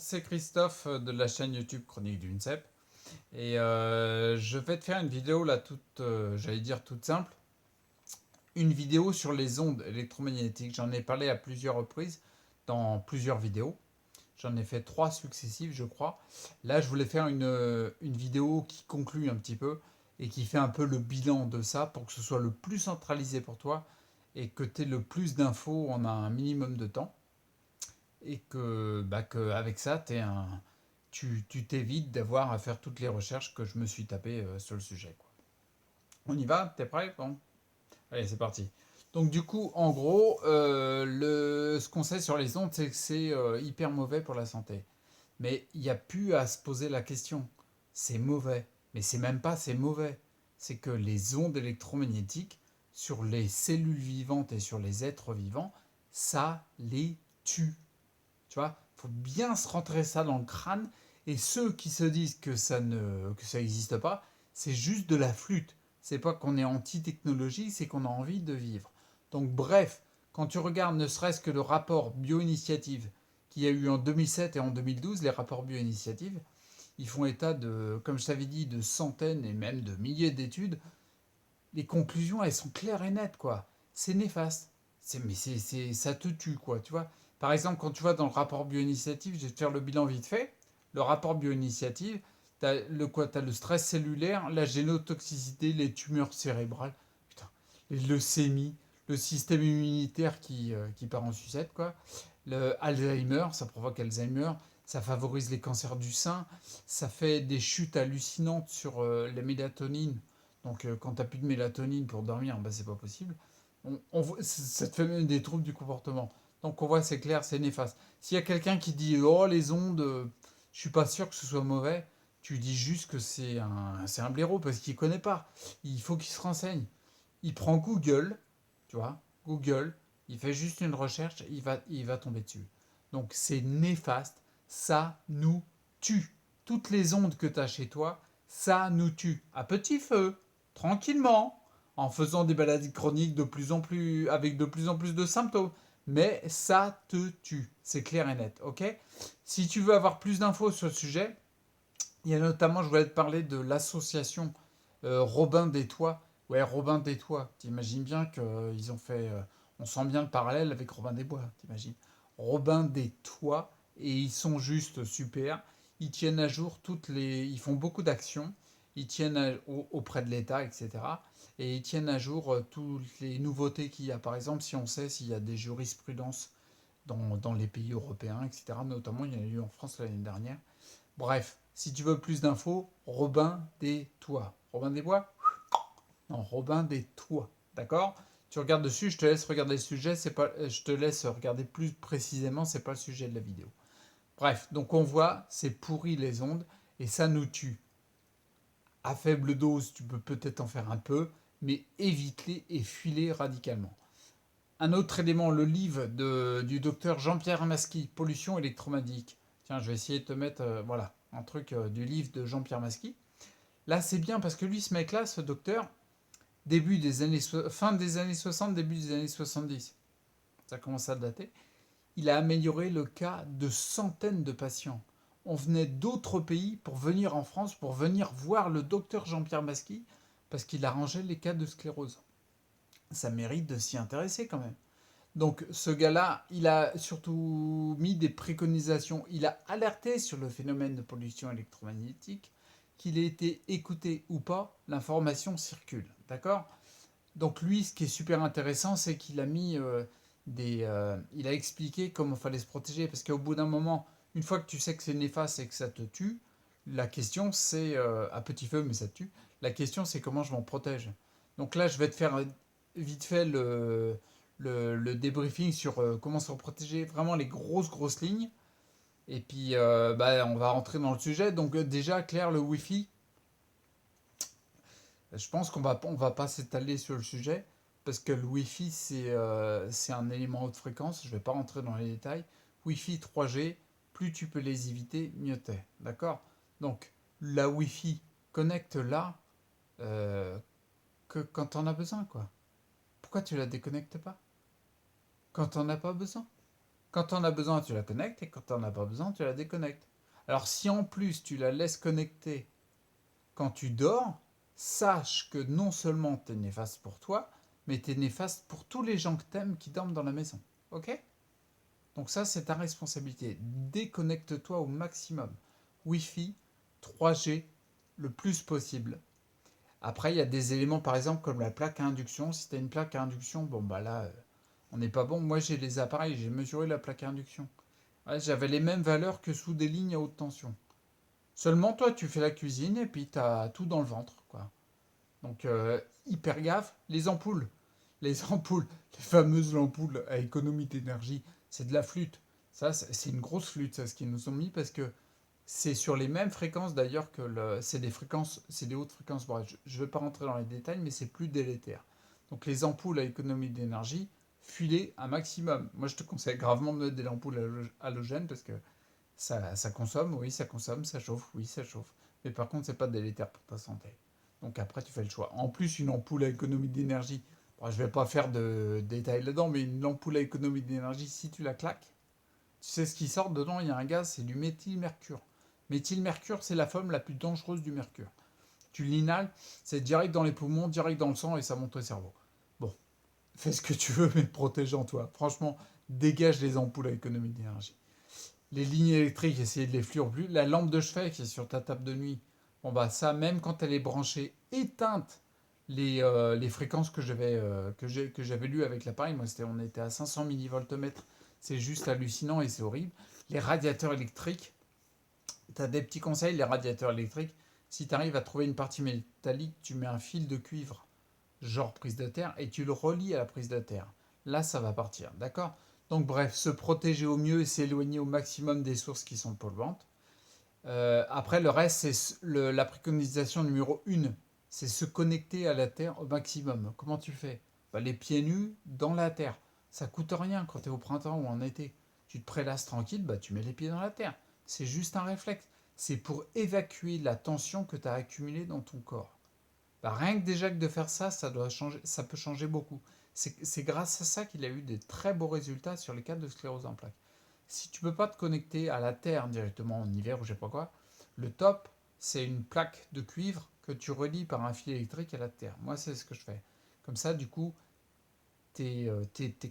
C'est Christophe de la chaîne YouTube Chronique du INSEP. Et je vais te faire une vidéo là toute, j'allais dire toute simple. Une vidéo sur les ondes électromagnétiques. J'en ai parlé à plusieurs reprises dans plusieurs vidéos. J'en ai fait 3 successives, je crois. Là, je voulais faire une vidéo qui conclut un petit peu et qui fait un peu le bilan de ça pour que ce soit le plus centralisé pour toi et que tu aies le plus d'infos en un minimum de temps. Et que avec ça, tu t'évites d'avoir à faire toutes les recherches que je me suis tapé sur le sujet, quoi. On y va? T'es prêt? Bon. Allez, c'est parti. Donc du coup, en gros, ce qu'on sait sur les ondes, c'est que c'est hyper mauvais pour la santé. Mais il n'y a plus à se poser la question. C'est mauvais. Mais c'est même pas c'est mauvais. C'est que les ondes électromagnétiques, sur les cellules vivantes et sur les êtres vivants, ça les tue. Tu vois, il faut bien se rentrer ça dans le crâne. Et ceux qui se disent que ça n'existe pas, c'est juste de la flûte. C'est pas qu'on est anti-technologie, c'est qu'on a envie de vivre. Donc bref, quand tu regardes ne serait-ce que le rapport bioinitiative qu'il y a eu en 2007 et en 2012, les rapports bioinitiative, ils font état de, comme je t'avais dit, de centaines et même de milliers d'études. Les conclusions, elles sont claires et nettes, quoi. C'est néfaste. Ça te tue, quoi, tu vois. Par exemple, quand tu vois dans le rapport bioinitiative, je vais te faire le bilan vite fait. Le rapport bioinitiative, t'as le stress cellulaire, la génotoxicité, les tumeurs cérébrales, putain, les leucémies, le système immunitaire qui part en sucette, quoi. Le Alzheimer, ça provoque Alzheimer, ça favorise les cancers du sein, ça fait des chutes hallucinantes sur la mélatonine. Donc quand t'as plus de mélatonine pour dormir, bah, c'est pas possible. Ça te fait même des troubles du comportement. Donc on voit, c'est clair, c'est néfaste. S'il y a quelqu'un qui dit oh les ondes, je suis pas sûr que ce soit mauvais, tu dis juste que c'est un blaireau parce qu'il connaît pas. Il faut qu'il se renseigne. Il prend Google, tu vois, Google, il fait juste une recherche, il va tomber dessus. Donc c'est néfaste, ça nous tue. Toutes les ondes que tu as chez toi, ça nous tue. À petit feu, tranquillement, en faisant des maladies chroniques avec de plus en plus de symptômes. Mais ça te tue, c'est clair et net, ok? Si tu veux avoir plus d'infos sur le sujet, il y a notamment, je voulais te parler de l'association Robin des Toits. Ouais, Robin des Toits. T'imagines bien qu'ils ont fait. On sent bien le parallèle avec Robin des Bois, t'imagines. Robin des Toits. Et ils sont juste super. Ils tiennent à jour toutes les. Ils font beaucoup d'actions. Ils tiennent auprès de l'État, etc. Et ils tiennent à jour toutes les nouveautés qu'il y a. Par exemple, si on sait s'il y a des jurisprudences dans les pays européens, etc. Notamment, il y en a eu en France l'année dernière. Bref, si tu veux plus d'infos, Robin des Toits. Robin des Bois? Non, Robin des Toits. D'accord? Tu regardes dessus, je te laisse regarder le sujet, c'est pas, je te laisse regarder plus précisément, c'est pas le sujet de la vidéo. Bref, donc on voit, c'est pourri les ondes et ça nous tue. À faible dose, tu peux peut-être en faire un peu, mais évite-les et fuis-les radicalement. Un autre élément, le livre du docteur Jean-Pierre Masqui, Pollution électromagnétique. Tiens, je vais essayer de te mettre voilà, un truc du livre de Jean-Pierre Masqui. Là, c'est bien parce que lui, ce mec-là, ce docteur, fin des années 60, début des années 70, ça commence à dater, il a amélioré le cas de centaines de patients. On venait d'autres pays pour venir en France, pour venir voir le docteur Jean-Pierre Masqui, parce qu'il arrangeait les cas de sclérose. Ça mérite de s'y intéresser quand même. Donc ce gars-là, il a surtout mis des préconisations, il a alerté sur le phénomène de pollution électromagnétique, qu'il ait été écouté ou pas, l'information circule. D'accord? Donc lui, ce qui est super intéressant, c'est qu'il a mis il a expliqué comment il fallait se protéger, parce qu'au bout d'un moment, une fois que tu sais que c'est néfaste et que ça te tue, la question c'est, à petit feu mais ça te tue, la question c'est comment je m'en protège. Donc là, je vais te faire vite fait le débriefing sur comment se protéger, vraiment les grosses lignes. Et puis, on va rentrer dans le sujet. Donc déjà, Claire, le Wi-Fi, je pense qu'on va pas s'étaler sur le sujet parce que le Wi-Fi c'est un élément haute fréquence. Je vais pas rentrer dans les détails. Wi-Fi 3G, plus tu peux les éviter, mieux t'es. D'accord? Donc la Wi-Fi connecte là euh, que quand t'en as besoin quoi. Pourquoi tu la déconnectes pas quand t'en as pas besoin? Quand tu en as besoin, tu la connectes, et quand tu n'en as pas besoin, tu la déconnectes. Alors si en plus tu la laisses connecter quand tu dors, sache que non seulement tu es néfaste pour toi, mais tu es néfaste pour tous les gens que tu aimes qui dorment dans la maison. Ok? Donc ça, c'est ta responsabilité. Déconnecte-toi au maximum. Wi-Fi, 3G, le plus possible. Après, il y a des éléments, par exemple, comme la plaque à induction. Si tu as une plaque à induction, bon, bah là, on n'est pas bon. Moi, j'ai les appareils, j'ai mesuré la plaque à induction. Ouais, j'avais les mêmes valeurs que sous des lignes à haute tension. Seulement, toi, tu fais la cuisine et puis tu as tout dans le ventre, quoi. Donc, hyper gaffe. Les ampoules, les fameuses ampoules à économie d'énergie, c'est de la flûte. Ça, c'est une grosse flûte, ça, ce qu'ils nous ont mis, parce que c'est sur les mêmes fréquences d'ailleurs que c'est des fréquences, c'est des hautes fréquences. Bon, je ne vais pas rentrer dans les détails, mais c'est plus délétère. Donc les ampoules à économie d'énergie, filez un maximum. Moi, je te conseille gravement de mettre des ampoules halogènes parce que ça consomme, oui, ça consomme, ça chauffe, oui, ça chauffe. Mais par contre, c'est pas délétère pour ta santé. Donc après, tu fais le choix. En plus, une ampoule à économie d'énergie, bon, je vais pas faire de détails là-dedans, mais une ampoule à économie d'énergie, si tu la claques, tu sais ce qui sort dedans, il y a un gaz, c'est du méthylmercure. Méthylmercure, c'est la forme la plus dangereuse du mercure. Tu l'inhales, c'est direct dans les poumons, direct dans le sang et ça monte au cerveau. Bon, fais ce que tu veux, mais protège en toi. Franchement, dégage les ampoules à économie d'énergie. Les lignes électriques, essayez de les fluire plus. La lampe de chevet qui est sur ta table de nuit, bon bah ça, même quand elle est branchée, éteinte, les fréquences que j'avais lues avec l'appareil, moi on était à 500 millivoltmètres, c'est juste hallucinant et c'est horrible. Les radiateurs électriques, tu as des petits conseils, les radiateurs électriques, si tu arrives à trouver une partie métallique, tu mets un fil de cuivre, genre prise de terre, et tu le relis à la prise de terre. Là, ça va partir, d'accord? Donc bref, se protéger au mieux et s'éloigner au maximum des sources qui sont polluantes. Après, le reste, c'est la préconisation numéro 1, c'est se connecter à la Terre au maximum. Comment tu fais? Bah, les pieds nus dans la Terre. Ça coûte rien quand tu es au printemps ou en été. Tu te prélasses tranquille, bah, tu mets les pieds dans la Terre. C'est juste un réflexe. C'est pour évacuer la tension que tu as accumulée dans ton corps. Bah, rien que déjà que de faire ça, ça peut changer beaucoup. C'est grâce à ça qu'il a eu des très beaux résultats sur les cas de sclérose en plaques. Si tu peux pas te connecter à la Terre directement en hiver ou je sais pas quoi, le top, c'est une plaque de cuivre que tu relis par un fil électrique à la Terre. Moi, c'est ce que je fais. Comme ça, du coup, t'es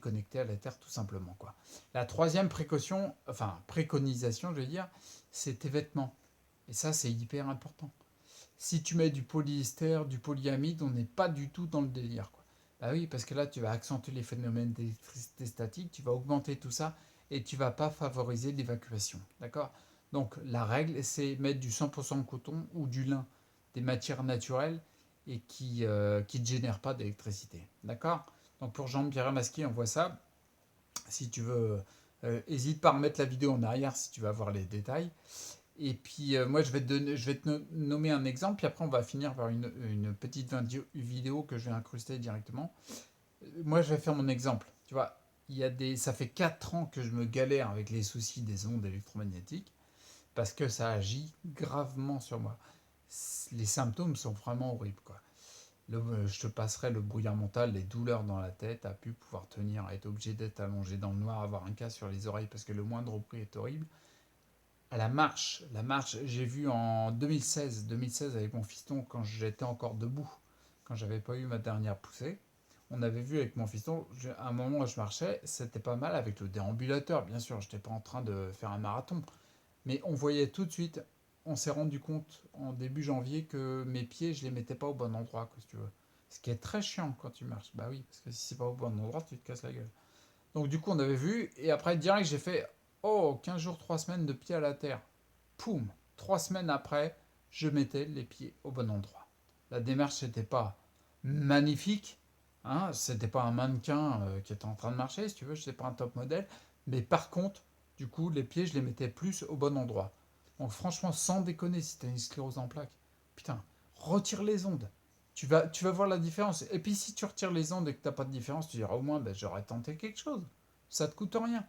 connecté à la Terre tout simplement, quoi. La troisième précaution, enfin préconisation, je veux dire, c'est tes vêtements. Et ça, c'est hyper important. Si tu mets du polyester, du polyamide, on n'est pas du tout dans le délire, quoi. Bah oui, parce que là, tu vas accentuer les phénomènes d'électricité statique, tu vas augmenter tout ça et tu vas pas favoriser l'évacuation. D'accord? Donc la règle, c'est mettre du 100% de coton ou du lin, des matières naturelles et qui ne génèrent pas d'électricité. D'accord? Donc pour Jean-Pierre Masqué, on voit ça. Si tu veux, hésite pas à remettre la vidéo en arrière si tu vas voir les détails. Et puis moi, je vais te nommer un exemple, puis après on va finir par une petite vidéo que je vais incruster directement. Moi, je vais faire mon exemple. Tu vois, ça fait 4 ans que je me galère avec les soucis des ondes électromagnétiques, parce que ça agit gravement sur moi. Les symptômes sont vraiment horribles, quoi. Je te passerai le brouillard mental, les douleurs dans la tête, à plus pouvoir tenir, à être obligé d'être allongé dans le noir, avoir un cas sur les oreilles parce que le moindre bruit est horrible. À la marche, j'ai vu en 2016 avec mon fiston quand j'étais encore debout, quand j'avais pas eu ma dernière poussée. On avait vu avec mon fiston, à un moment où je marchais, c'était pas mal avec le déambulateur, bien sûr, j'étais pas en train de faire un marathon, mais on voyait tout de suite, on s'est rendu compte en début janvier que mes pieds, je les mettais pas au bon endroit, quoi, si tu veux. Ce qui est très chiant quand tu marches, bah oui, parce que si c'est pas au bon endroit, tu te casses la gueule. Donc du coup, on avait vu, et après, direct, j'ai fait, oh, 15 jours, 3 semaines de pied à la terre. Poum, 3 semaines après, je mettais les pieds au bon endroit. La démarche n'était pas magnifique, hein, c'était pas un mannequin qui était en train de marcher, si tu veux, je n'étais pas un top modèle, mais par contre, du coup, les pieds, je les mettais plus au bon endroit. Donc franchement, sans déconner, si tu as une sclérose en plaques, putain, retire les ondes. Tu vas voir la différence. Et puis si tu retires les ondes et que tu n'as pas de différence, tu diras au moins, ben, j'aurais tenté quelque chose. Ça te coûte rien.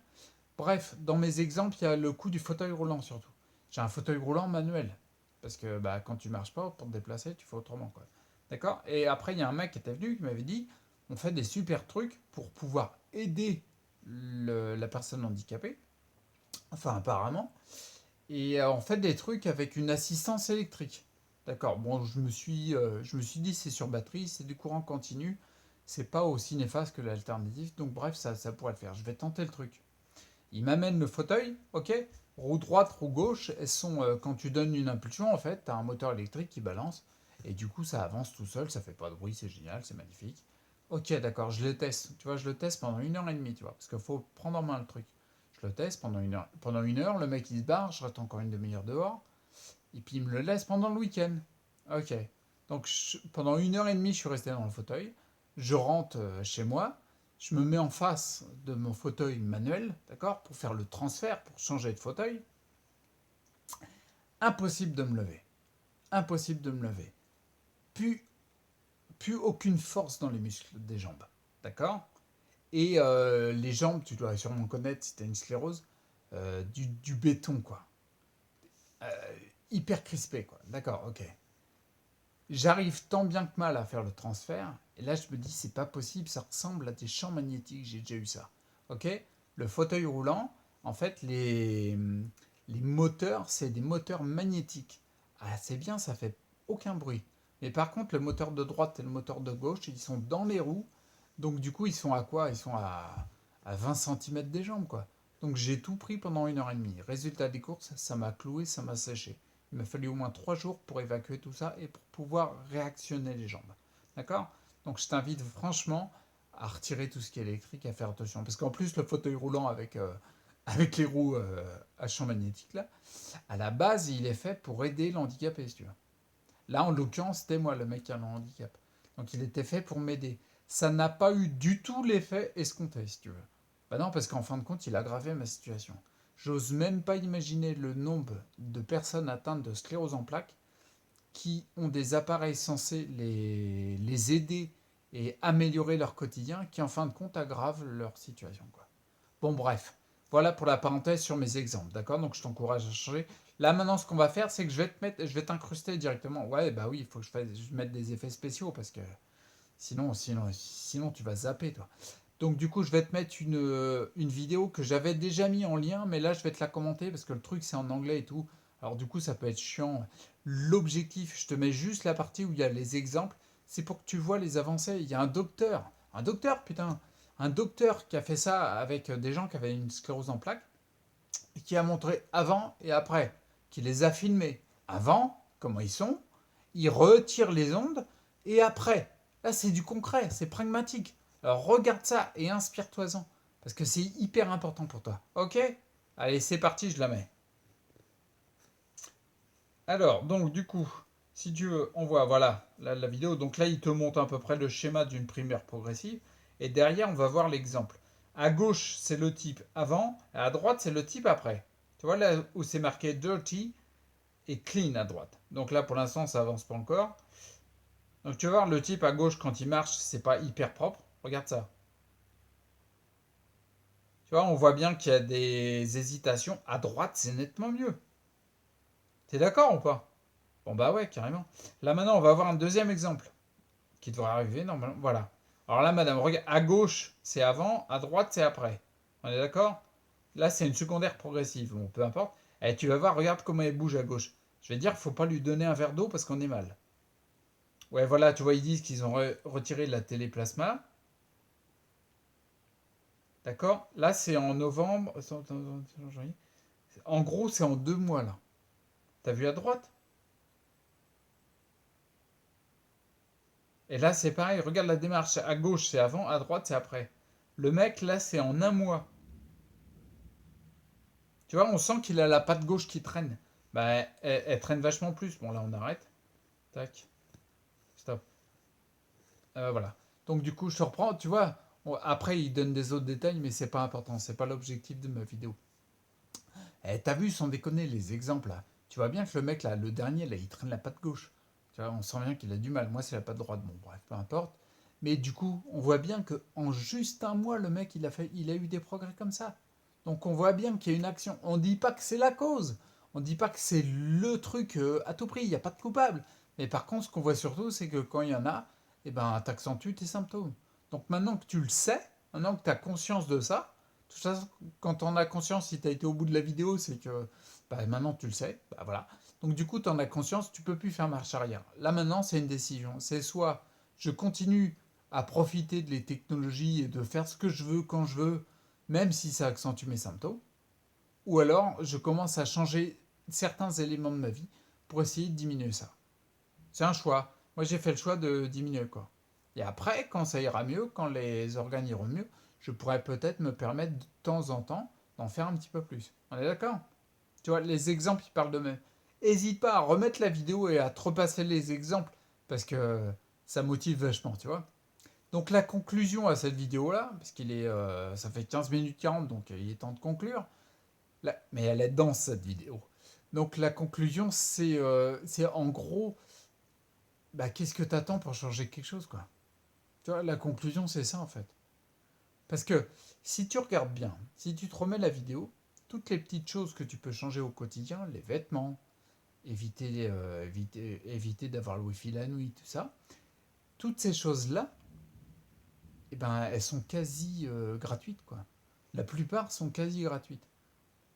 Bref, dans mes exemples, il y a le coût du fauteuil roulant surtout. J'ai un fauteuil roulant manuel. Parce que bah, quand tu marches pas, pour te déplacer, tu fais autrement, quoi. D'accord? Et après, il y a un mec qui était venu qui m'avait dit, on fait des super trucs pour pouvoir aider la personne handicapée, enfin apparemment, et on fait des trucs avec une assistance électrique. D'accord, bon, je me suis dit c'est sur batterie, c'est du courant continu, c'est pas aussi néfaste que l'alternative, donc bref, ça pourrait le faire. Je vais tenter le truc. Il m'amène le fauteuil, ok. Roue droite, roue gauche, elles sont, quand tu donnes une impulsion, en fait, tu as un moteur électrique qui balance, et du coup, ça avance tout seul, ça fait pas de bruit, c'est génial, c'est magnifique. Ok, d'accord, je le teste. Tu vois, je le teste pendant 1 heure et demie, tu vois, parce qu'il faut prendre en main le truc. Je le teste pendant 1 heure. Pendant 1 heure, le mec il se barre, je reste encore une demi-heure dehors, et puis il me le laisse pendant le week-end. Ok. Donc pendant 1 heure et demie, je suis resté dans le fauteuil. Je rentre chez moi. Je me mets en face de mon fauteuil manuel, d'accord, pour faire le transfert, pour changer de fauteuil. Impossible de me lever. Impossible de me lever. Plus, plus aucune force dans les muscles des jambes. D'accord. Et les jambes, tu dois sûrement connaître si tu as une sclérose, du béton, quoi. Euh, Hyper crispé, quoi. D'accord, ok. J'arrive tant bien que mal à faire le transfert, et là je me dis c'est pas possible, ça ressemble à des champs magnétiques, j'ai déjà eu ça. Ok. Le fauteuil roulant, en fait les moteurs, c'est des moteurs magnétiques. Ah c'est bien, ça fait aucun bruit. Mais par contre le moteur de droite et le moteur de gauche, ils sont dans les roues, donc du coup ils sont à quoi? Ils sont à 20 cm des jambes quoi. Donc j'ai tout pris pendant 1 heure et demie. Résultat des courses, ça m'a cloué, ça m'a séché. Il m'a fallu au moins 3 jours pour évacuer tout ça et pour pouvoir réactionner les jambes. D'accord. Donc je t'invite franchement à retirer tout ce qui est électrique, à faire attention. Parce qu'en plus, le fauteuil roulant avec les roues à champ magnétique, là, à la base, il est fait pour aider l'handicapé, si tu veux. Là, en l'occurrence, c'était moi le mec qui a le handicap. Donc il était fait pour m'aider. Ça n'a pas eu du tout l'effet escompté, si tu veux. Bah non, parce qu'en fin de compte, il a aggravé ma situation. J'ose même pas imaginer le nombre de personnes atteintes de sclérose en plaques qui ont des appareils censés les aider et améliorer leur quotidien, qui en fin de compte aggravent leur situation, quoi. Bon, bref, voilà pour la parenthèse sur mes exemples, d'accord. Donc je t'encourage à changer. Là maintenant, ce qu'on va faire, c'est que je vais t'incruster directement. Ouais, bah oui, il faut que je mette des effets spéciaux parce que sinon tu vas zapper, toi. Donc du coup, je vais te mettre une vidéo que j'avais déjà mis en lien, mais là, je vais te la commenter parce que le truc, c'est en anglais et tout. Alors du coup, ça peut être chiant. L'objectif, je te mets juste la partie où il y a les exemples, c'est pour que tu vois les avancées. Il y a un docteur, putain, un docteur qui a fait ça avec des gens qui avaient une sclérose en plaques, et qui a montré avant et après, qui les a filmés. Avant, comment ils sont, il retire les ondes, et après, là c'est du concret, c'est pragmatique. Alors regarde ça et inspire-toi-en, parce que c'est hyper important pour toi. Ok. Allez, c'est parti, je la mets. Alors, donc du coup, si tu veux, on voit, voilà, la vidéo. Donc là, il te montre à peu près le schéma d'une primaire progressive. Et derrière, on va voir l'exemple. À gauche, c'est le type avant. Et à droite, c'est le type après. Tu vois là où c'est marqué dirty et clean à droite. Donc là, pour l'instant, ça avance pas encore. Donc tu vas voir le type à gauche, quand il marche, c'est pas hyper propre. Regarde ça. Tu vois, on voit bien qu'il y a des hésitations. À droite, c'est nettement mieux. T'es d'accord ou pas? Bon bah ouais, carrément. Là maintenant, on va avoir un deuxième exemple qui devrait arriver normalement. Voilà. Alors là, madame, regarde, à gauche, c'est avant, à droite, c'est après. On est d'accord? Là, c'est une secondaire progressive. Bon, peu importe. Et tu vas voir, regarde comment elle bouge à gauche. Je vais dire, faut pas lui donner un verre d'eau parce qu'on est mal. Ouais, voilà, tu vois, ils disent qu'ils ont retiré la téléplasma. D'accord? Là, c'est en novembre. En gros, c'est en 2 mois, là. T'as vu à droite? Et là, c'est pareil. Regarde la démarche. À gauche, c'est avant. À droite, c'est après. Le mec, là, c'est en 1 mois. Tu vois, on sent qu'il a la patte gauche qui traîne. Bah, elle traîne vachement plus. Bon, là, on arrête. Tac. Stop. Voilà. Donc, du coup, je te reprends. Tu vois, après, il donne des autres détails, mais c'est pas important. C'est pas l'objectif de ma vidéo. T'as vu, sans déconner, les exemples là. Tu vois bien que le mec là, le dernier là, il traîne la patte gauche. Tu vois, on sent bien qu'il a du mal. Moi, c'est la patte droite. Bon, bref, peu importe. Mais du coup, on voit bien que en juste 1 mois, le mec, il a eu des progrès comme ça. Donc, on voit bien qu'il y a une action. On dit pas que c'est la cause. On dit pas que c'est le truc à tout prix. Il n'y a pas de coupable. Mais par contre, ce qu'on voit surtout, c'est que quand il y en a, eh ben, t'accentues tes symptômes. Donc, maintenant que tu le sais, maintenant que tu as conscience de ça, De toute façon, quand on a conscience, si tu as été au bout de la vidéo, c'est que bah, maintenant tu le sais. Bah, voilà. Donc du coup, tu en as conscience, tu peux plus faire marche arrière. Là maintenant, c'est une décision. C'est soit je continue à profiter de les technologies et de faire ce que je veux quand je veux, même si ça accentue mes symptômes, ou alors je commence à changer certains éléments de ma vie pour essayer de diminuer ça. C'est un choix. Moi, j'ai fait le choix de diminuer, quoi. Et après, quand ça ira mieux, quand les organes iront mieux, je pourrais peut-être me permettre de temps en temps d'en faire un petit peu plus. On est d'accord? Tu vois, les exemples, ils parlent d'eux-mêmes. Hésite pas à remettre la vidéo et à te repasser les exemples, parce que ça motive vachement, tu vois. Donc la conclusion à cette vidéo-là, parce ça fait 15 minutes 40, donc il est temps de conclure. Mais elle est dense, cette vidéo. Donc la conclusion, c'est en gros, bah, qu'est-ce que tu attends pour changer quelque chose, quoi. Tu vois, la conclusion, c'est ça, en fait. Parce que si tu regardes bien, si tu te remets la vidéo, toutes les petites choses que tu peux changer au quotidien, les vêtements, éviter d'avoir le wifi la nuit, tout ça, toutes ces choses-là, eh ben, elles sont quasi gratuites, quoi. La plupart sont quasi gratuites.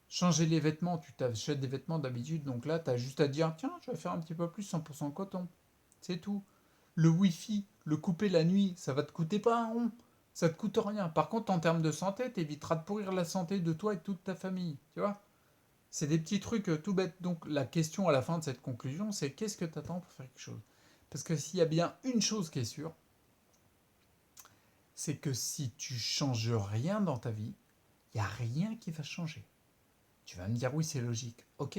Changer les vêtements, tu t'achètes des vêtements d'habitude, donc là, tu as juste à dire, tiens, je vais faire un petit peu plus 100% coton. C'est tout. Le Wi-Fi, le couper la nuit, ça va te coûter pas un rond. Ça te coûte rien. Par contre, en termes de santé, t'éviteras de pourrir la santé de toi et de toute ta famille. Tu vois? C'est des petits trucs tout bêtes. Donc, la question à la fin de cette conclusion, c'est qu'est-ce que tu attends pour faire quelque chose? Parce que s'il y a bien une chose qui est sûre, c'est que si tu changes rien dans ta vie, il n'y a rien qui va changer. Tu vas me dire, oui, c'est logique. Ok,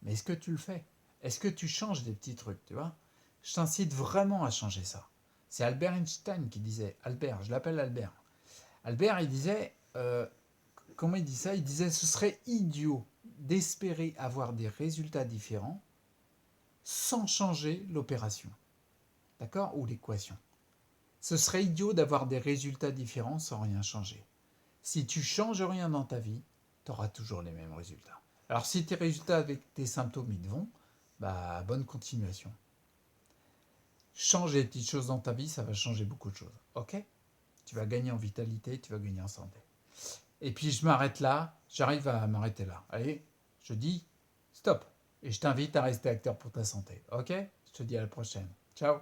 mais est-ce que tu le fais? Est-ce que tu changes des petits trucs, tu vois? Je t'incite vraiment à changer ça. C'est Albert Einstein qui disait, Albert, je l'appelle Albert. Albert, il disait, comment il dit ça? Il disait, ce serait idiot d'espérer avoir des résultats différents sans changer l'opération. D'accord? Ou l'équation. Ce serait idiot d'avoir des résultats différents sans rien changer. Si tu changes rien dans ta vie, tu auras toujours les mêmes résultats. Alors si tes résultats avec tes symptômes ils te vont, bah bonne continuation. Change les petites choses dans ta vie, ça va changer beaucoup de choses. Ok? Tu vas gagner en vitalité, tu vas gagner en santé. Et puis je m'arrête là, j'arrive à m'arrêter là. Allez, je dis stop. Et je t'invite à rester acteur pour ta santé. Ok? Je te dis à la prochaine. Ciao.